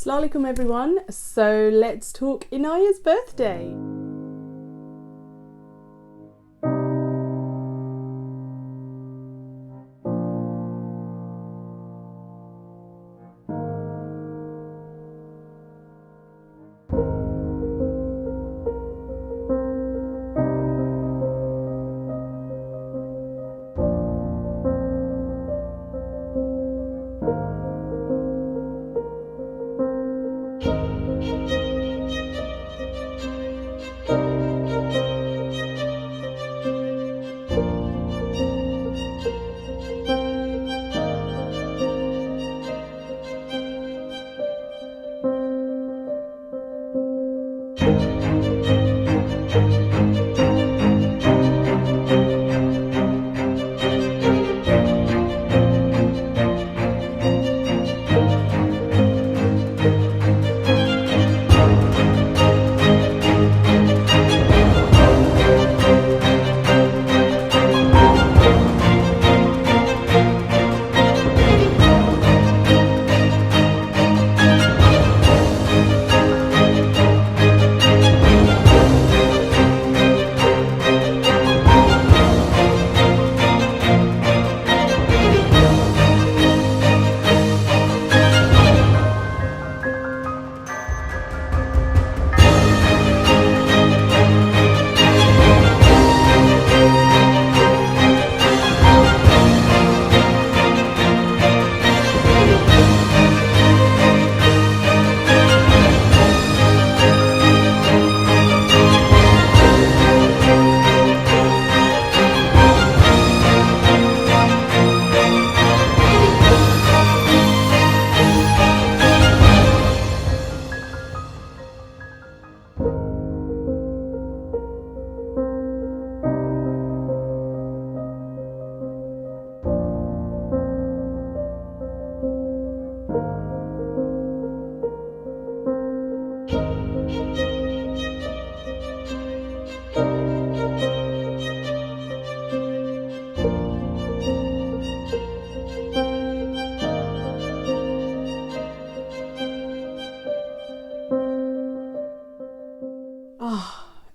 Assalamu alaikum everyone. So let's talk Inayah'S birthday.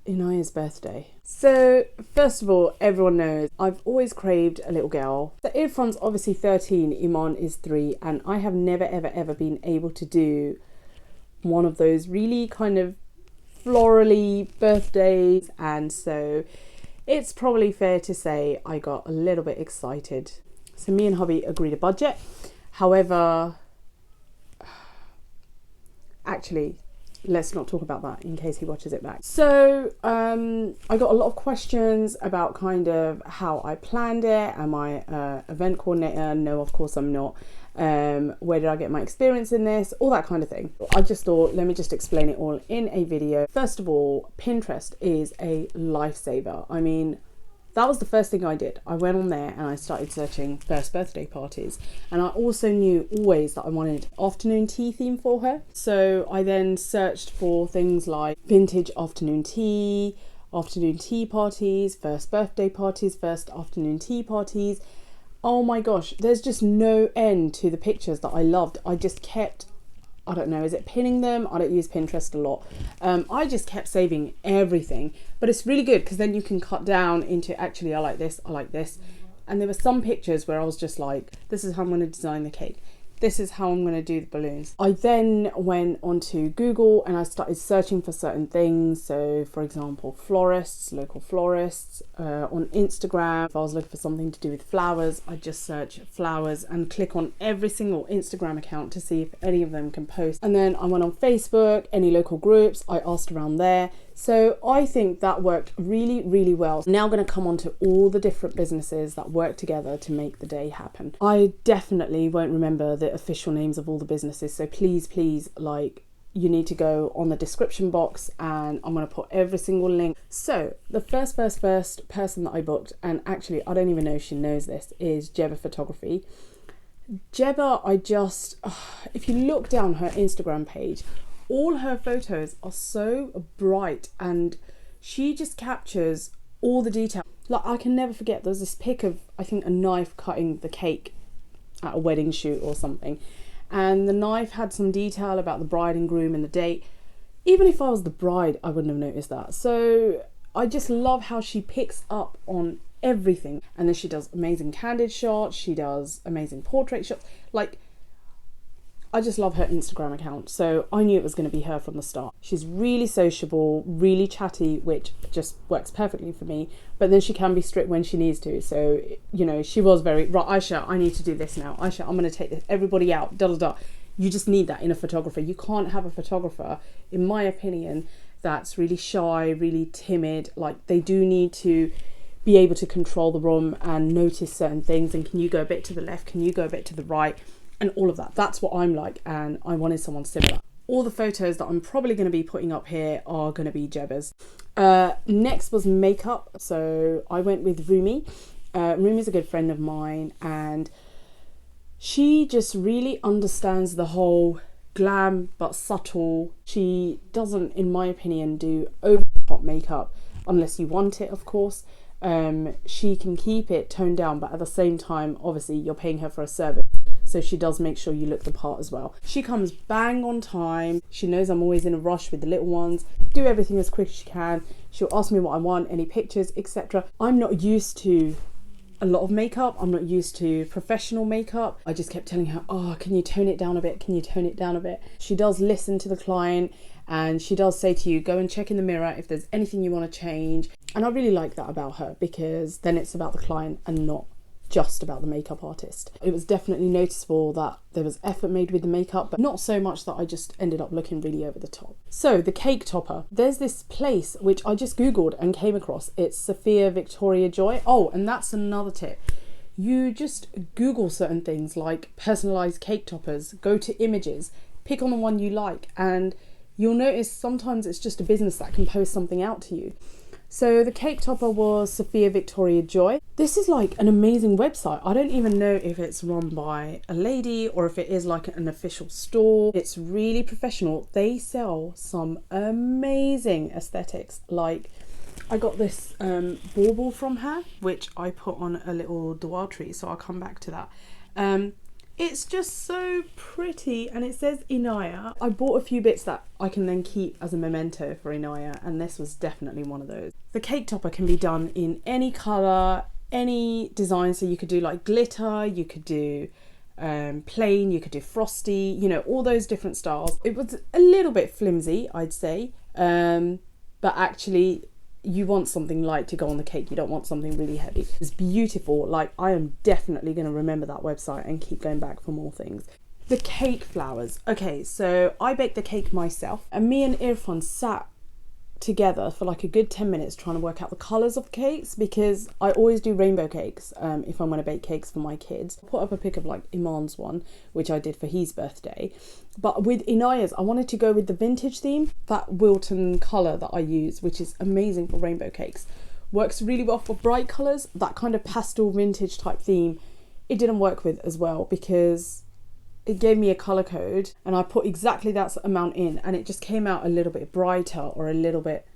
Inayah'S birthday. So first of all, everyone knows I've always craved a little girl. So Irfan's obviously 13, Iman is 3, and I have never ever been able to do one of those really kind of florally birthdays, and so it's probably fair to say I got a little bit excited. So me and hubby agreed a budget. However, actually, let's not talk about that in case he watches it back. So I got a lot of questions about kind of how I planned it. Am I an event coordinator? No, of course I'm not. Where did I get my experience in this? All that kind of thing. I just thought, let me just explain it all in a video. First of all, Pinterest is a lifesaver. I mean, that was the first thing I did. I went on there and I started searching first birthday parties. And I also knew always that I wanted afternoon tea theme for her. So I then searched for things like vintage afternoon tea parties, first birthday parties, first afternoon tea parties. Oh my gosh, there's just no end to the pictures that I loved. I just kept, I don't know, is it pinning them? I don't use Pinterest a lot. I just kept saving everything, but it's really good because then you can cut down into actually I like this. And there were some pictures where I was just like, this is how I'm going to design the cake. This is how I'm going to do the balloons. I then went onto Google and I started searching for certain things. So for example, florists, local florists. On Instagram, if I was looking for something to do with flowers, I'd just search flowers and click on every single Instagram account to see if any of them can post. And then I went on Facebook, any local groups, I asked around there. So I think that worked really well. Now I'm going to come on to all the different businesses that work together to make the day happen. I definitely won't remember the official names of all the businesses, so please, like, you need to go on the description box and I'm going to put every single link. So the first person that I booked, and actually I don't even know if she knows this, is Jebba Photography. Jebba, if you look down her Instagram page, all her photos are so bright and she just captures all the detail. Like, I can never forget, there's this pic of, I think, a knife cutting the cake at a wedding shoot or something. and the knife had some detail about the bride and groom and the date. Even if I was the bride, I wouldn't have noticed that. So I just love how she picks up on everything. And then she does amazing candid shots, she does amazing portrait shots. Like, I just love her Instagram account, so I knew it was going to be her from the start. She's really sociable, really chatty, which just works perfectly for me, but then she can be strict when she needs to. So, you know, she was very, right, Aisha, I need to do this now. Aisha, I'm going to take this, everybody out, da da da. You just need that in a photographer. You can't have a photographer, in my opinion, that's really shy, really timid. Like, they do need to be able to control the room and notice certain things, and can you go a bit to the left, can you go a bit to the right, and all of that. That's what I'm like, and I wanted someone similar. All the photos that I'm probably going to be putting up here are going to be Jebbas. Next was makeup. So I went with Rumi. Rumi's a good friend of mine, and she just really understands the whole glam but subtle. She doesn't, in my opinion, do over the top makeup unless you want it, of course. She can keep it toned down, but at the same time, obviously you're paying her for a service, so she does make sure you look the part as well. She comes bang on time. She knows I'm always in a rush with the little ones. Do everything as quick as she can. She'll ask me what I want, any pictures, etc. I'm not used to a lot of makeup. I'm not used to professional makeup. I just kept telling her, oh, can you tone it down a bit? Can you tone it down a bit? She does listen to the client, and she does say to you, go and check in the mirror if there's anything you want to change. And I really like that about her, because then it's about the client and not just about the makeup artist. It was definitely noticeable that there was effort made with the makeup, but not so much that I just ended up looking really over the top. So the cake topper, there's this place which I just googled and came across. It's Sophia Victoria Joy. Oh, and that's another tip. You just Google certain things like personalized cake toppers, go to images, pick on the one you like, and you'll notice sometimes it's just a business that can post something out to you. So the cake topper was Sophia Victoria Joy. This is like an amazing website. I don't even know if it's run by a lady or if it is like an official store. It's really professional. They sell some amazing aesthetics. Like, I got this bauble from her, which I put on a little dua tree, so I'll come back to that. It's just so pretty, and it says Inayah. I bought a few bits that I can then keep as a memento for Inayah, and this was definitely one of those. The cake topper can be done in any colour, any design, so you could do like glitter, you could do plain, you could do frosty, you know, all those different styles. It was a little bit flimsy, I'd say, but actually you want something light to go on the cake. You don't want something really heavy. It's beautiful. Like, I am definitely going to remember that website and keep going back for more things. The cake flowers. Okay, so I baked the cake myself, and me and Irfan sat together for like a good 10 minutes trying to work out the colours of cakes, because I always do rainbow cakes if I'm going to bake cakes for my kids. I put up a pic of like Iman's one, which I did for his birthday. But with Inayah's, I wanted to go with the vintage theme, that Wilton colour that I use, which is amazing for rainbow cakes. Works really well for bright colours. That kind of pastel vintage type theme, it didn't work with as well, because it gave me a colour code and I put exactly that amount in, and it just came out a little bit brighter or a little bit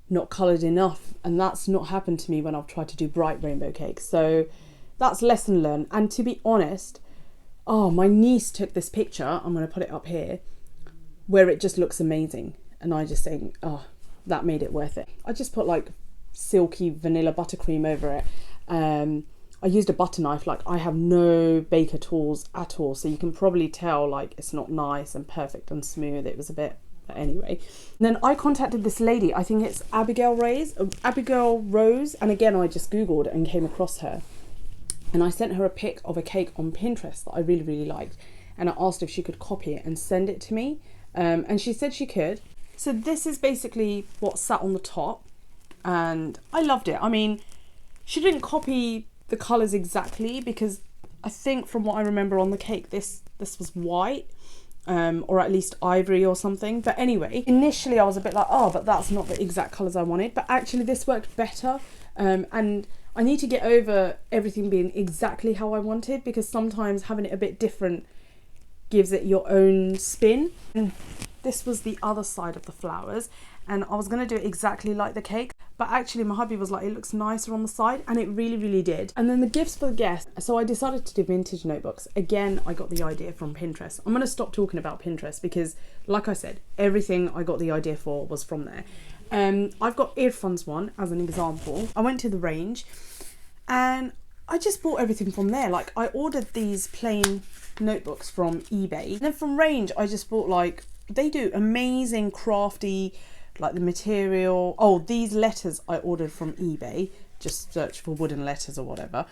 not coloured enough, and that's not happened to me when I've tried to do bright rainbow cakes. So that's lesson learned. And to be honest, oh, my niece took this picture, I'm going to put it up here, where it just looks amazing, and I just think, oh, that made it worth it. I just put like silky vanilla buttercream over it. I used a butter knife. Like, I have no baker tools at all, so you can probably tell like it's not nice and perfect and smooth. It was a bit, but anyway. And then I contacted this lady, I think it's Abigail Rose, and again I just googled and came across her, and I sent her a pic of a cake on Pinterest that I really, really liked, and I asked if she could copy it and send it to me, and she said she could. So this is basically what sat on the top, and I loved it. I mean, she didn't copy the colours exactly, because I think from what I remember on the cake, this was white, or at least ivory or something. But anyway, initially I was a bit like, oh, but that's not the exact colours I wanted. But actually this worked better, and I need to get over everything being exactly how I wanted, because sometimes having it a bit different gives it your own spin. And this was the other side of the flowers, and I was going to do it exactly like the cake, but actually my hubby was like, it looks nicer on the side, and it really, really did. And then the gifts for the guests. So I decided to do vintage notebooks. Again, I got the idea from Pinterest. I'm going to stop talking about Pinterest because, like I said, everything I got the idea for was from there. I've got earphones one as an example. I went to the range and I just bought everything from there. Like, I ordered these plain notebooks from eBay. And then from Range, I just bought, like, they do amazing crafty, like the material. Oh, these letters I ordered from eBay. Just search for wooden letters or whatever.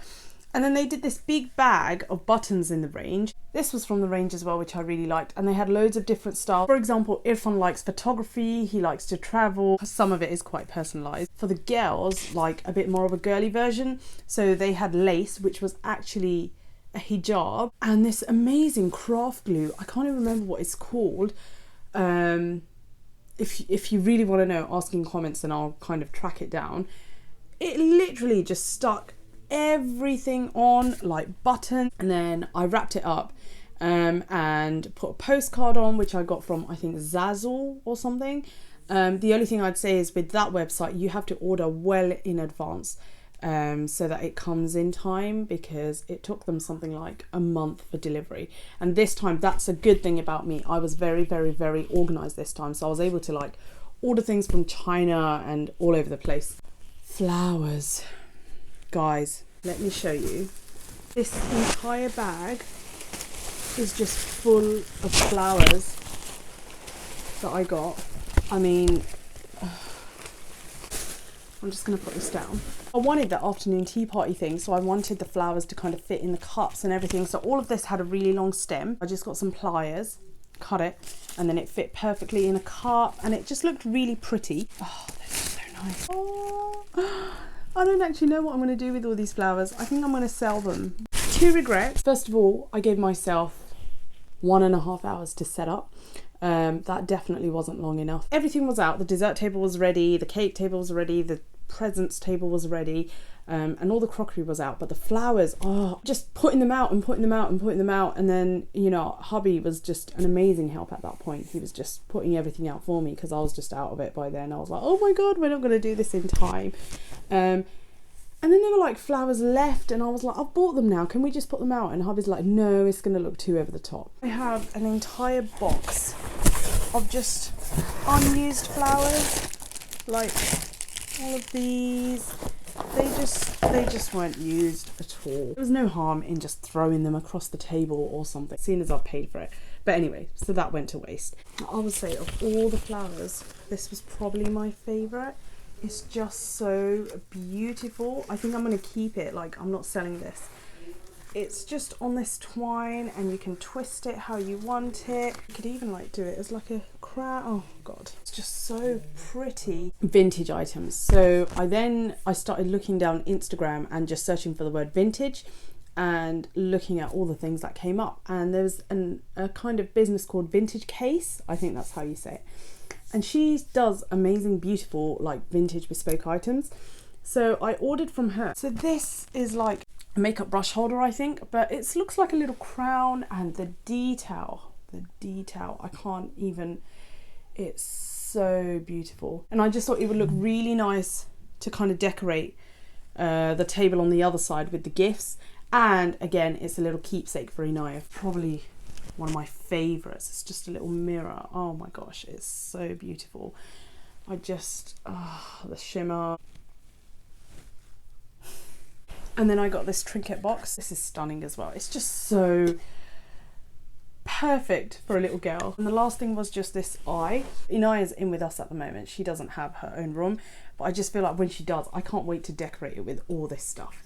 And then they did this big bag of buttons in the Range. This was from the Range as well, which I really liked. And they had loads of different styles. For example, Irfan likes photography, he likes to travel. Some of it is quite personalised. For the girls, like a bit more of a girly version. So they had lace, which was actually a hijab. And this amazing craft glue. I can't even remember what it's called. If you really want to know, ask in comments and I'll kind of track it down. It literally just stuck everything on, like button, and then I wrapped it up and put a postcard on, which I got from, I think, Zazzle or something. The only thing I'd say is with that website you have to order well in advance so that it comes in time, because it took them something like a month for delivery. And this time, that's a good thing about me, I was very, very, very organized this time, so I was able to like order things from China and all over the place. Flowers. Guys, let me show you. This entire bag is just full of flowers that I got. I mean, I'm just going to put this down. I wanted the afternoon tea party thing, so I wanted the flowers to kind of fit in the cups and everything. So all of this had a really long stem. I just got some pliers, cut it, and then it fit perfectly in a cup, and it just looked really pretty. Oh, this is so nice. Oh. I don't actually know what I'm going to do with all these flowers. I think I'm going to sell them. 2 regrets. First of all, I gave myself 1.5 hours to set up. That definitely wasn't long enough. Everything was out. The dessert table was ready. The cake table was ready. The presents table was ready. And all the crockery was out. But the flowers, just putting them out and putting them out and putting them out. And then, you know, hubby was just an amazing help at that point. He was just putting everything out for me because I was just out of it by then. I was like, oh my God, we're not going to do this in time. And then there were like flowers left and I was like, I've bought them now, can we just put them out? And hubby's like, no, it's going to look too over the top. I have an entire box of just unused flowers, like all of these. They just weren't used at all. There was no harm in just throwing them across the table or something, seeing as I've paid for it. But anyway, so that went to waste. I would say of all the flowers, this was probably my favourite. It's just so beautiful. I think I'm going to keep it. Like, I'm not selling this. It's just on this twine and you can twist it how you want it. You could even like do it as like a crown. Oh God, it's just so pretty. Vintage items. So I started looking down Instagram and just searching for the word vintage and looking at all the things that came up. And there's a kind of business called Vintage Case. I think that's how you say it. And she does amazing, beautiful, like vintage bespoke items. So I ordered from her. So this is like a makeup brush holder, I think, but it looks like a little crown, and the detail, I can't even, it's so beautiful. And I just thought it would look really nice to kind of decorate the table on the other side with the gifts. And again, it's a little keepsake for Inayah. Probably one of my favorites. It's just a little mirror. Oh my gosh, it's so beautiful. I just, the shimmer. And then I got this trinket box. This is stunning as well. It's just so perfect for a little girl. And the last thing was just this eye. Inayah's in with us at the moment. She doesn't have her own room, but I just feel like when she does, I can't wait to decorate it with all this stuff.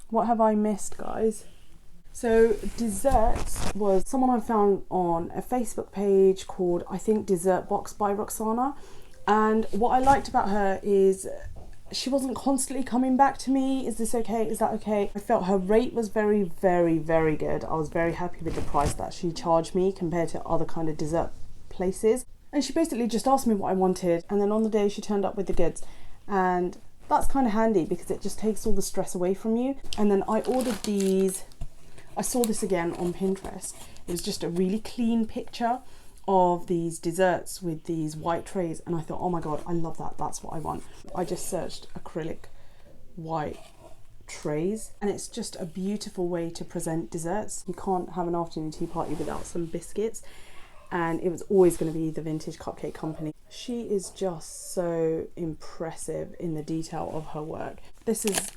What have I missed, guys? So desserts was someone I found on a Facebook page called, I think, Dessert Box by Roxana. And what I liked about her is she wasn't constantly coming back to me. Is this okay? Is that okay? I felt her rate was very, very, very good. I was very happy with the price that she charged me compared to other kind of dessert places. And she basically just asked me what I wanted. And then on the day she turned up with the goods. And that's kind of handy because it just takes all the stress away from you. And then I ordered these. I saw this again on Pinterest. It was just a really clean picture of these desserts with these white trays, and I thought, oh my god, I love that, that's what I want. I just searched acrylic white trays, and it's just a beautiful way to present desserts. You can't have an afternoon tea party without some biscuits, and it was always going to be the Vintage Cupcake Company. She is just so impressive in the detail of her work. This is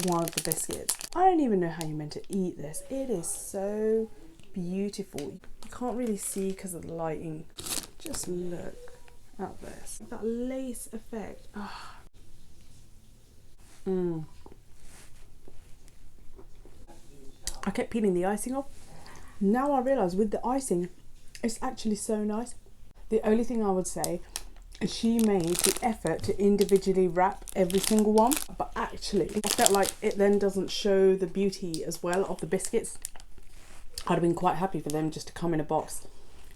one of the biscuits. I don't even know how you're meant to eat this. It is so beautiful. You can't really see because of the lighting. Just look at this. That lace effect. Ah. I kept peeling the icing off. Now I realise with the icing, it's actually so nice. The only thing I would say is she made the effort to individually wrap every single one, but actually I felt like it then doesn't show the beauty as well of the biscuits. I'd have been quite happy for them just to come in a box,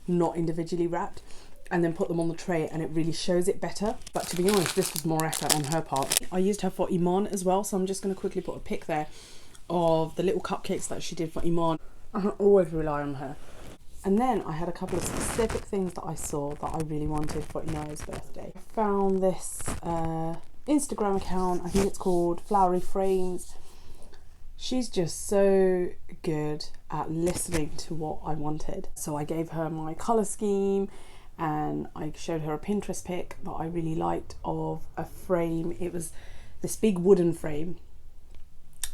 not individually wrapped, and then put them on the tray, and it really shows it better. But to be honest, this was more effort on her part. I used her for Iman as well, so I'm just going to quickly put a pic there of the little cupcakes that she did for Iman. I always rely on her. And then I had a couple of specific things that I saw that I really wanted for Inayah'S birthday. I found this Instagram account, I think it's called Flowery Frames. She's just so good at listening to what I wanted. So I gave her my colour scheme, and I showed her a Pinterest pic that I really liked of a frame. It was this big wooden frame.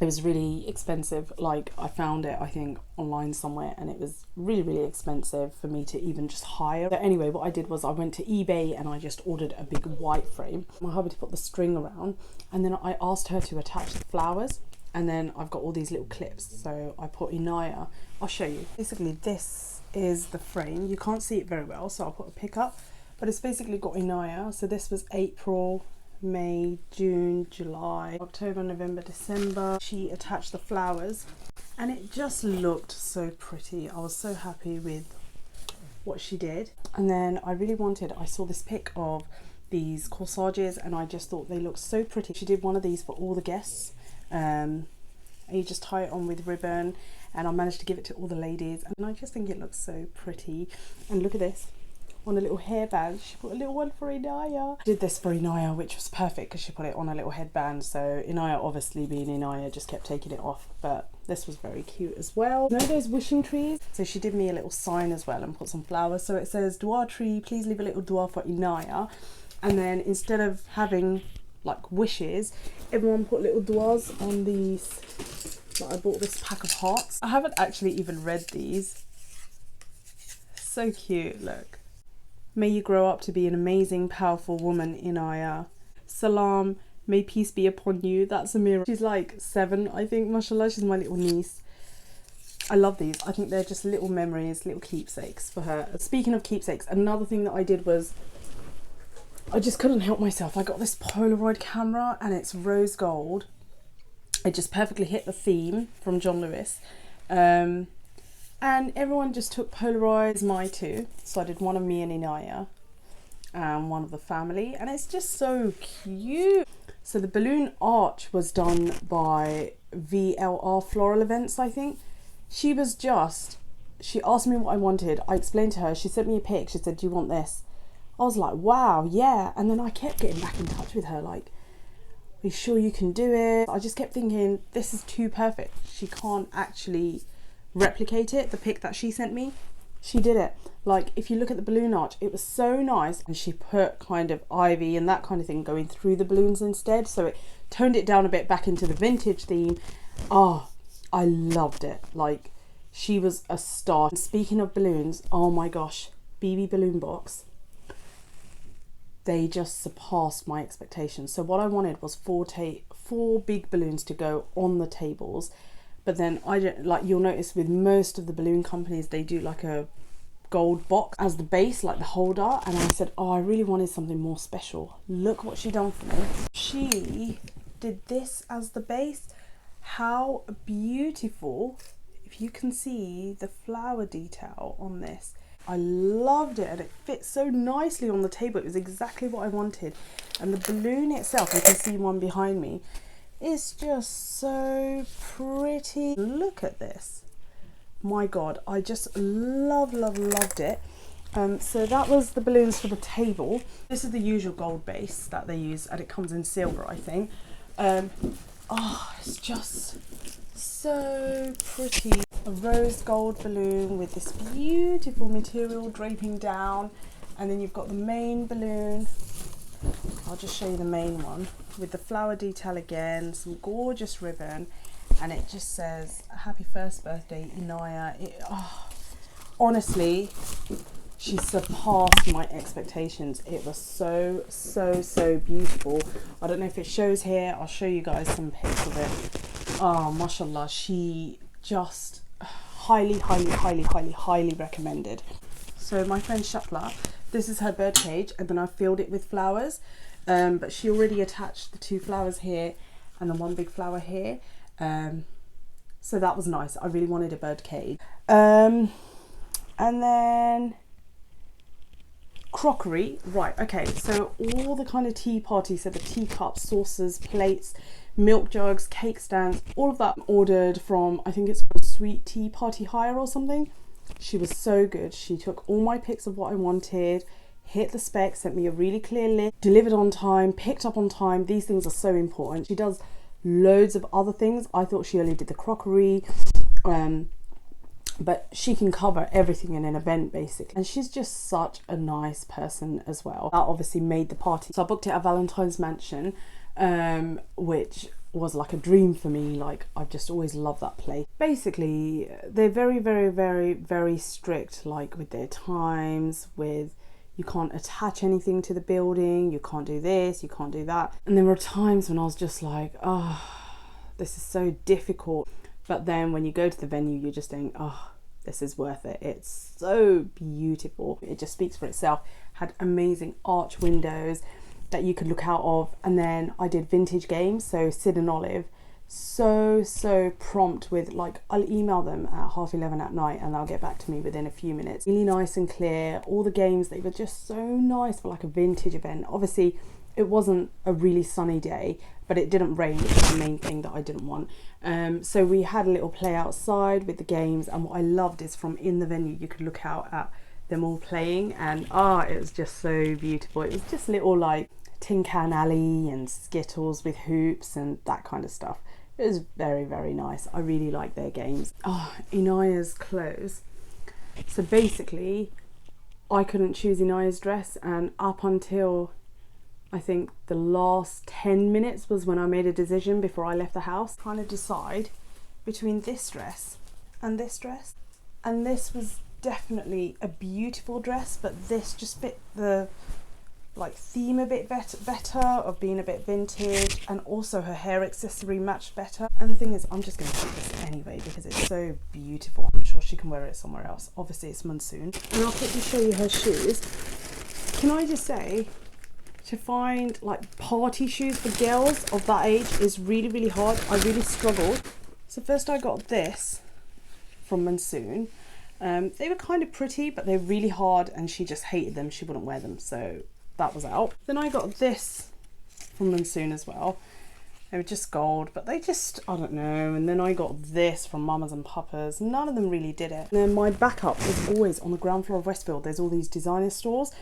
It was really expensive. Like, I found it, I think, online somewhere, and it was really, really expensive for me to even just hire. So anyway, what I did was I went to eBay and I just ordered a big white frame. My hubby to put the string around, and then I asked her to attach the flowers, and then I've got all these little clips. So I put Inayah. I'll show you. Basically, this is the frame. You can't see it very well, so I'll put a pic up, but it's basically got Inayah. So this was April, May, June, July, October, November, December. She attached the flowers, and it just looked so pretty. I was so happy with what she did. And then I saw this pic of these corsages, and I just thought they looked so pretty. She did one of these for all the guests, and you just tie it on with ribbon, and I managed to give it to all the ladies, and I just think it looks so pretty. And look at this. On a little hairband, she put a little one for Inayah. I did this for Inayah, which was perfect because she put it on a little headband. So Inayah, obviously being Inayah, just kept taking it off, but this was very cute as well. You know those wishing trees? So she did me a little sign as well and put some flowers. So it says, "Dua tree, please leave a little dua for Inayah." And then instead of having like wishes, everyone put little duas on these. Like, I bought this pack of hearts. I haven't actually even read these. So cute, look. May you grow up to be an amazing, powerful woman, Inayah. Salam, may peace be upon you. That's Amira. She's like 7, I think, mashallah. She's my little niece. I love these. I think they're just little memories, little keepsakes for her. Speaking of keepsakes, another thing that I did was, I just couldn't help myself. I got this Polaroid camera, and it's rose gold. It just perfectly hit the theme from John Lewis. And everyone just took Polaroids, my too. So I did one of me and Inayah, and one of the family, and it's just so cute. So the balloon arch was done by VLR Floral Events, I think. She asked me what I wanted. I explained to her, she sent me a pic, she said, "Do you want this?" I was like, wow, yeah. And then I kept getting back in touch with her, like, "Are you sure you can do it?" I just kept thinking, this is too perfect. She can't actually replicate it. The pic that she sent me, she did it. Like, if you look at the balloon arch, it was so nice, and she put kind of ivy and that kind of thing going through the balloons instead, so it toned it down a bit back into the vintage theme. Oh, I loved it. Like, she was a star. Speaking of balloons, oh my gosh, BB Balloon Box, they just surpassed my expectations. So what I wanted was four big balloons to go on the tables. But then you'll notice with most of the balloon companies, they do like a gold box as the base, like the holder. And I said, oh, I really wanted something more special. Look what she done for me. She did this as the base. How beautiful. If you can see the flower detail on this. I loved it, and it fits so nicely on the table. It was exactly what I wanted. And the balloon itself, you can see one behind me, it's just so pretty. Look at this. My God, I just loved it. So that was the balloons for the table. This is the usual gold base that they use, and it comes in silver, I think. Oh, it's just so pretty. A rose gold balloon with this beautiful material draping down, and then you've got the main balloon. I'll just show you the main one with the flower detail again, some gorgeous ribbon, and it just says happy first birthday Inayah. Honestly, she surpassed my expectations. It was so beautiful. I don't know if it shows here. I'll show you guys some pics of it. Oh, mashallah, she just highly recommended. So my friend Shapla, this is her bird cage, and then I filled it with flowers, but she already attached the 2 flowers here and then 1 big flower here, so that was nice. I really wanted a bird cage. And then crockery, right, okay, so all the kind of tea party, so the teacups, saucers, plates, milk jugs, cake stands, all of that ordered from, I think it's called Sweet Tea Party Hire or something. She was so good. She took all my pics of what I wanted, hit the specs, sent me a really clear list, delivered on time, picked up on time. These things are so important. She does loads of other things. I thought she only did the crockery, but she can cover everything in an event basically, and she's just such a nice person as well. That obviously made the party. So I booked it at Valentine's Mansion, which was like a dream for me. Like, I've just always loved that place. Basically, they're very strict, like with their times, with you can't attach anything to the building, you can't do this, you can't do that. And there were times when I was just like, oh, this is so difficult. But then when you go to the venue, you're just saying, oh, this is worth it. It's so beautiful. It just speaks for itself. Had amazing arch windows that you could look out of. And then I did vintage games, so Sid and Olive, so prompt with, like, I'll email them at 11:30 at night and they'll get back to me within a few minutes. Really nice and clear. All the games, they were just so nice for like a vintage event. Obviously it wasn't a really sunny day, but it didn't rain, which is the main thing that I didn't want. So we had a little play outside with the games, and what I loved is from in the venue you could look out at them all playing, and it was just so beautiful. It was just little like Tin Can Alley and Skittles with hoops and that kind of stuff. It was very nice. I really like their games. Inayah's clothes. So basically I couldn't choose Inayah's dress, and up until I think the last 10 minutes was when I made a decision before I left the house, trying to decide between this dress and this dress. And this was definitely a beautiful dress, but this just fit the like theme a bit better of being a bit vintage, and also her hair accessory matched better. And the thing is, I'm just going to keep this anyway because it's so beautiful. I'm sure she can wear it somewhere else. Obviously it's monsoon. And I'll quickly show you her shoes. Can I just say, to find like party shoes for girls of that age is really hard. I really struggled. So first I got this from Monsoon. They were kind of pretty, but they're really hard, and she just hated them. She wouldn't wear them, so that was out. Then I got this from Monsoon as well. They were just gold, but they just, I don't know. And then I got this from Mamas and Papas. None of them really did it. And then my backup is always on the ground floor of Westfield. There's all these designer stores.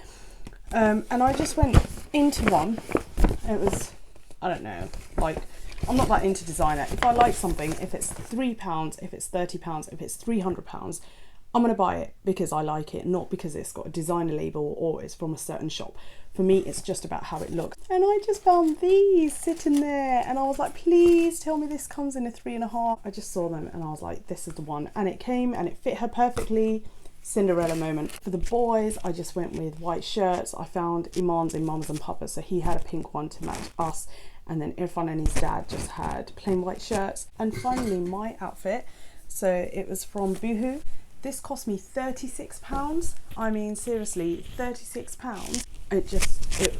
And I just went into one. It was, I don't know, like, I'm not that into designer. If I like something, if it's £3, if it's £30, if it's £300, I'm going to buy it because I like it, not because it's got a designer label or it's from a certain shop. For me, it's just about how it looks. And I just found these sitting there, and I was like, please tell me this comes in a 3.5. I just saw them and I was like, this is the one. And it came and it fit her perfectly. Cinderella moment. For the boys, I just went with white shirts. I found Iman's in Mamas and Papas, so he had a pink one to match us. And then Irfan and his dad just had plain white shirts. And finally, my outfit. So it was from Boohoo. This cost me £36. I mean, seriously, £36.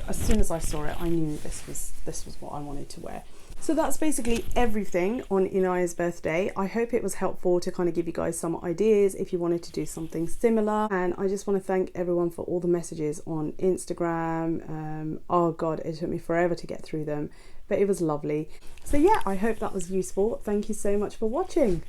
As soon as I saw it, I knew this was what I wanted to wear. So that's basically everything on Inayah's birthday. I hope it was helpful to kind of give you guys some ideas if you wanted to do something similar. And I just want to thank everyone for all the messages on Instagram. Oh God, it took me forever to get through them, but it was lovely. So yeah, I hope that was useful. Thank you so much for watching.